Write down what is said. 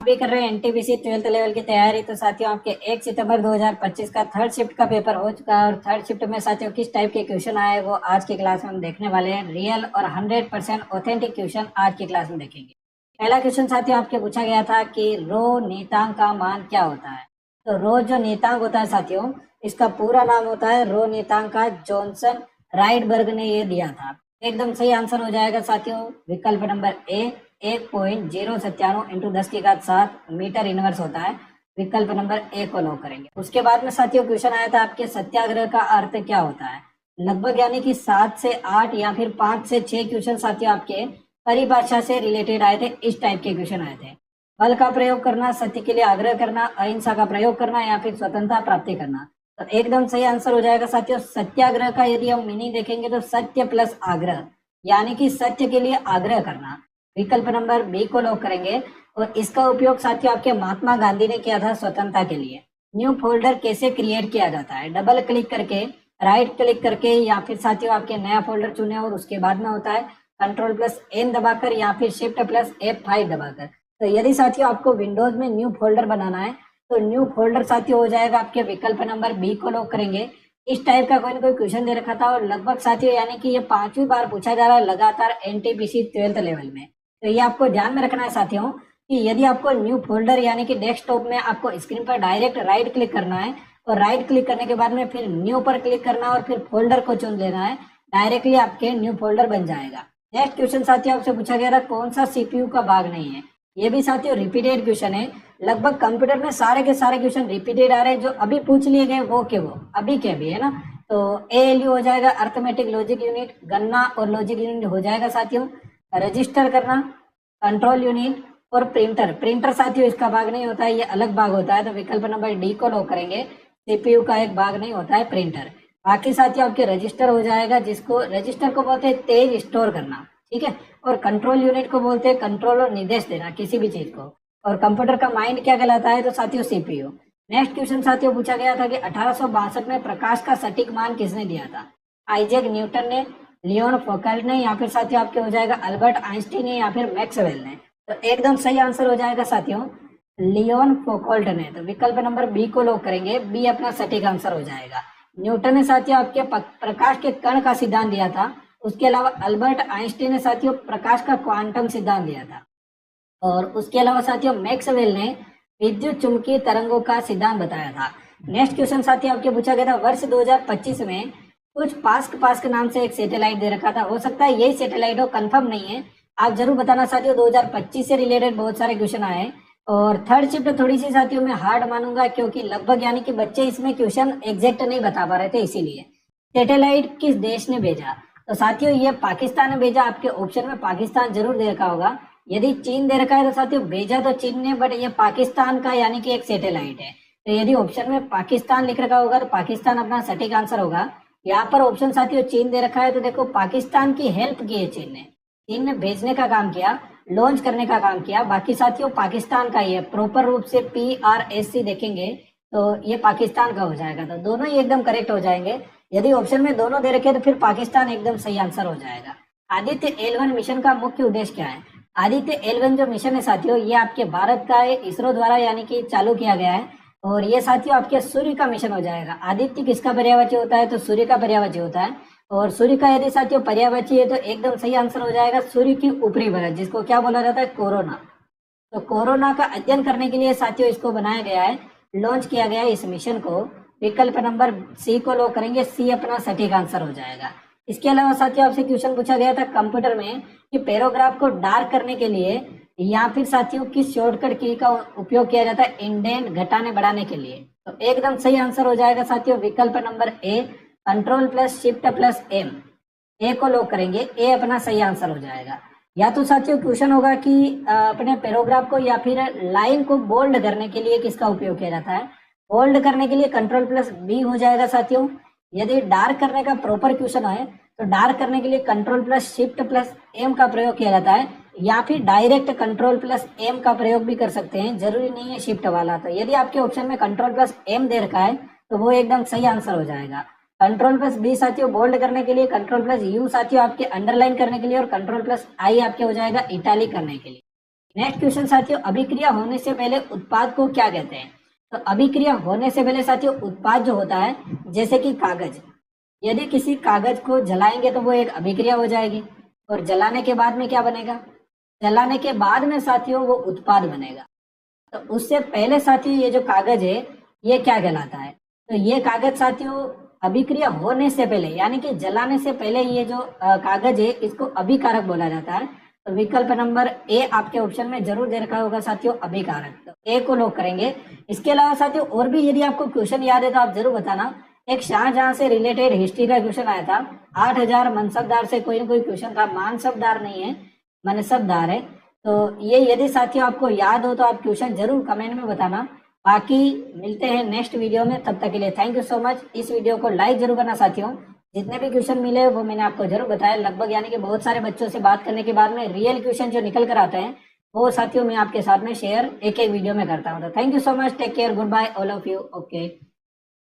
भी कर रहे हैं एनटीपीसी 12th लेवल की तैयारी, तो साथियों आपके 1 सितंबर 2025 का थर्ड शिफ्ट का पेपर हो चुका है। और थर्ड शिफ्ट में साथियों किस टाइप के क्वेश्चन आए वो आज की क्लास में हम देखने वाले हैं। रियल और 100% ऑथेंटिक क्वेश्चन आज की क्लास में देखेंगे। पहला क्वेश्चन साथियों आपके पूछा गया था कि रो नीयतांक का मान क्या होता है। तो रो जो नीयतांक होता है साथियों, इसका पूरा नाम होता है रो नीयतांक का जॉनसन राइटबर्ग ने ये दिया था। एकदम सही आंसर हो जाएगा साथियों विकल्प number A, 1.097 into 10⁻7 metre inverse होता है। विकल्प नंबर ए को लॉक करेंगे। उसके बाद में साथियों क्वेश्चन आया था आपके सत्याग्रह का अर्थ क्या होता है। लगभग यानी कि 7 से 8 या फिर 5 से 6 क्वेश्चन साथियों आपके परिभाषा से रिलेटेड आए थे। इस टाइप के क्वेश्चन आए थे। बल का प्रयोग करना, सत्य के लिए आग्रह करना, अहिंसा का प्रयोग करना या फिर स्वतंत्रता प्राप्ति करना। तो एकदम सही आंसर हो जाएगा साथियों सत्याग्रह का। यदि हम मीनिंग देखेंगे तो सत्य प्लस आग्रह, यानी कि सत्य के लिए आग्रह करना। विकल्प नंबर बी को लॉक करेंगे। और इसका उपयोग साथियों आपके महात्मा गांधी ने किया था स्वतंत्रता के लिए। न्यू फोल्डर कैसे क्रिएट किया जाता है। डबल क्लिक करके, राइट क्लिक करके या फिर साथियों आपके नया फोल्डर चुने और उसके बाद में होता है कंट्रोल प्लस एन दबाकर या फिर शिफ्ट प्लस F5 दबाकर। तो यदि साथियों आपको विंडोज में न्यू फोल्डर बनाना है तो न्यू फोल्डर साथियों हो जाएगा आपके विकल्प नंबर बी को लॉक करेंगे। इस टाइप का कोई ना कोई क्वेश्चन दे रखा था और लगभग साथियों यानी कि ये 5वीं बार पूछा जा रहा है लगातार एनटीपीसी 12th लेवल में। तो ये आपको ध्यान में रखना है साथियों कि यदि आपको न्यू फोल्डर यानी कि डेस्कटॉप में आपको स्क्रीन पर डायरेक्ट राइट क्लिक करना है और राइट क्लिक करने के बाद में फिर न्यू पर क्लिक करना और फिर फोल्डर को चुन लेना है, डायरेक्टली आपके न्यू फोल्डर बन जाएगा। नेक्स्ट क्वेश्चन साथियों आपसे पूछा गया था कौन सा सीपीयू का भाग नहीं है। ये भी साथियों रिपीटेड क्वेश्चन है। लगभग कंप्यूटर में सारे के सारे क्वेश्चन रिपीटेड आ रहे हैं। जो अभी पूछ लिए गए वो के वो अभी के भी है ना। तो एएलयू हो जाएगा अर्थमेटिक लॉजिक यूनिट, गणना और लॉजिक यूनिट हो जाएगा साथियों रजिस्टर करना, कंट्रोल यूनिट और प्रिंटर। प्रिंटर साथियों इसका भाग नहीं होता है, ये अलग भाग होता है। तो विकल्प नंबर डी को लॉक करेंगे। सीपीयू का एक भाग नहीं होता है प्रिंटर। बाकी साथियों आपके रजिस्टर हो जाएगा, जिसको रजिस्टर को बोलते हैं तेज स्टोर करना, ठीक है। और कंट्रोल यूनिट को बोलते हैं कंट्रोल और निर्देश देना किसी भी चीज को। और कंप्यूटर का माइंड क्या कहलाता है तो साथियों सीपीयू। नेक्स्ट क्वेश्चन साथियों पूछा गया था कि 1862 में प्रकाश का सटीक मान किसने दिया था। आइजैक न्यूटन ने, लियोन फोकल्ट ने या फिर साथियों आपके हो जाएगा अल्बर्ट आइंस्टीन ने या फिर मैक्सवेल ने। तो एकदम सही आंसर हो जाएगा साथियों लियोन फोकल्ट ने। तो विकल्प नंबर बी को लॉक करेंगे। बी अपना सटीक आंसर हो जाएगा। न्यूटन ने साथियों आपके प्रकाश के कण का सिद्धांत दिया था। उसके अलावा अल्बर्ट आइंस्टीन ने साथियों प्रकाश का क्वांटम सिद्धांत दिया था। और उसके अलावा साथियों मैक्सवेल ने विद्युत चुंबकीय तरंगों का सिद्धांत बताया था। नेक्स्ट क्वेश्चन साथियों आपके पूछा गया था वर्ष 2025 में कुछ पास्क पास्क नाम से एक सैटेलाइट दे रखा था। हो सकता है यही सैटेलाइट हो, कंफर्म नहीं है। आप जरूर बताना साथियों। 2025 से रिलेटेड बहुत सारे क्वेश्चन आए। और थर्ड शिफ्ट थोड़ी सी साथियों मैं हार्ड मानूंगा क्योंकि लगभग यानी कि बच्चे इसमें क्वेश्चन एग्जैक्ट नहीं बता पा रहे थे, इसीलिए। सैटेलाइट किस देश ने भेजा। तो साथियों ये पाकिस्तान ने भेजा। आपके ऑप्शन में पाकिस्तान जरूर दे रखा होगा। यदि चीन दे रखा है तो साथियों भेजा तो चीन ने, बट ये पाकिस्तान का यानी कि एक सैटेलाइट है। तो यदि ऑप्शन में पाकिस्तान लिख रखा होगा तो पाकिस्तान अपना सटीक आंसर होगा। यहाँ पर ऑप्शन साथियों चीन दे रखा है तो देखो पाकिस्तान की हेल्प की है चीन ने। चीन ने भेजने का काम किया, लॉन्च करने का काम किया। बाकी साथियों पाकिस्तान का ही है। प्रॉपर रूप से PRSC देखेंगे तो ये पाकिस्तान का हो जाएगा। तो दोनों ही एकदम करेक्ट हो जाएंगे। यदि ऑप्शन में दोनों दे रखे तो फिर पाकिस्तान एकदम सही आंसर हो जाएगा। आदित्य L1 मिशन का मुख्य उद्देश्य क्या है। आदित्य L1 जो मिशन है साथियों ये आपके भारत का है, इसरो द्वारा यानी कि चालू किया गया है। और ये साथियों आपके सूर्य का मिशन हो जाएगा। आदित्य किसका पर्यायवाची होता है तो सूर्य का पर्यायवाची होता है। और सूर्य का यदि साथियों पर्यायवाची है तो एकदम सही आंसर हो जाएगा सूर्य की ऊपरी परत, जिसको क्या बोला जाता है कोरोना। तो कोरोना का अध्ययन करने के लिए साथियों इसको बनाया गया है, लॉन्च किया गया है इस मिशन को। विकल्प नंबर सी को लॉक करेंगे। सी अपना सटीक आंसर हो जाएगा। इसके अलावा साथियों आपसे क्वेश्चन पूछा गया था कंप्यूटर में कि पैराग्राफ को डार्क करने के लिए या फिर साथियों किस शॉर्टकट की का उपयोग किया जाता है इंडेंट घटाने बढ़ाने के लिए। तो एकदम सही आंसर हो जाएगा साथियों विकल्प number A, control plus shift plus M. A को लॉक करेंगे। ए अपना सही आंसर हो जाएगा। या तो साथियों क्वेश्चन होगा कि अपने पैराग्राफ को या फिर लाइन को बोल्ड करने के लिए किसका उपयोग किया जाता है। बोल्ड करने के लिए कंट्रोल प्लस बी हो जाएगा साथियों। यदि डार्क करने का प्रॉपर क्वेश्चन है तो डार्क करने के लिए control plus shift plus M का प्रयोग किया जाता है, या फिर डायरेक्ट कंट्रोल प्लस एम का प्रयोग भी कर सकते हैं, जरूरी नहीं है शिफ्ट वाला। तो यदि आपके ऑप्शन में कंट्रोल प्लस एम दे रखा है तो वो एकदम सही आंसर हो जाएगा। कंट्रोल प्लस बी साथियों बोल्ड करने के लिए, कंट्रोल प्लस यू साथियों आपके अंडरलाइन करने के लिए और कंट्रोल प्लस आई आपके हो जाएगा इटैलिक करने के लिए। नेक्स्ट क्वेश्चन साथियों, अभिक्रिया होने से पहले उत्पाद को क्या कहते हैं? तो अभिक्रिया होने से पहले साथियों उत्पाद जो होता है, जैसे कि कागज, यदि किसी कागज को जलाएंगे तो वो एक अभिक्रिया हो जाएगी, और जलाने के बाद में क्या बनेगा? जलाने के बाद में साथियों वो उत्पाद बनेगा। तो उससे पहले साथियों ये जो कागज है ये क्या कहलाता है? तो ये कागज साथियों अभिक्रिया होने से पहले, यानी कि जलाने से पहले ये जो कागज है इसको अभिकारक बोला जाता है। तो विकल्प नंबर ए आपके ऑप्शन में जरूर दे रखा होगा साथियों, अभिकारक। तो ए को लॉक करेंगे। इसके अलावा साथियों और भी यदि आपको क्वेश्चन याद है तो आप जरूर बताना। एक शाहजहां से रिलेटेड हिस्ट्री का क्वेश्चन आया था, 8000 मनसबदार से कोई ना कोई क्वेश्चन था, मानसबदार नहीं है मनसबदार है। तो ये यदि साथियों आपको याद हो तो आप क्वेश्चन जरूर कमेंट में बताना। बाकी मिलते हैं नेक्स्ट वीडियो में, तब तक के लिए थैंक यू सो मच। इस वीडियो को लाइक जरूर करना साथियों। जितने भी क्वेश्चन मिले वो मैंने आपको जरूर बताया लगभग, यानी कि बहुत सारे बच्चों से बात करने के बाद में रियल क्वेश्चन जो निकल कर आते हैं वो साथियों मैं आपके साथ में शेयर एक एक वीडियो में करता हूँ। तो thank you so much, take care, goodbye all of you. Okay.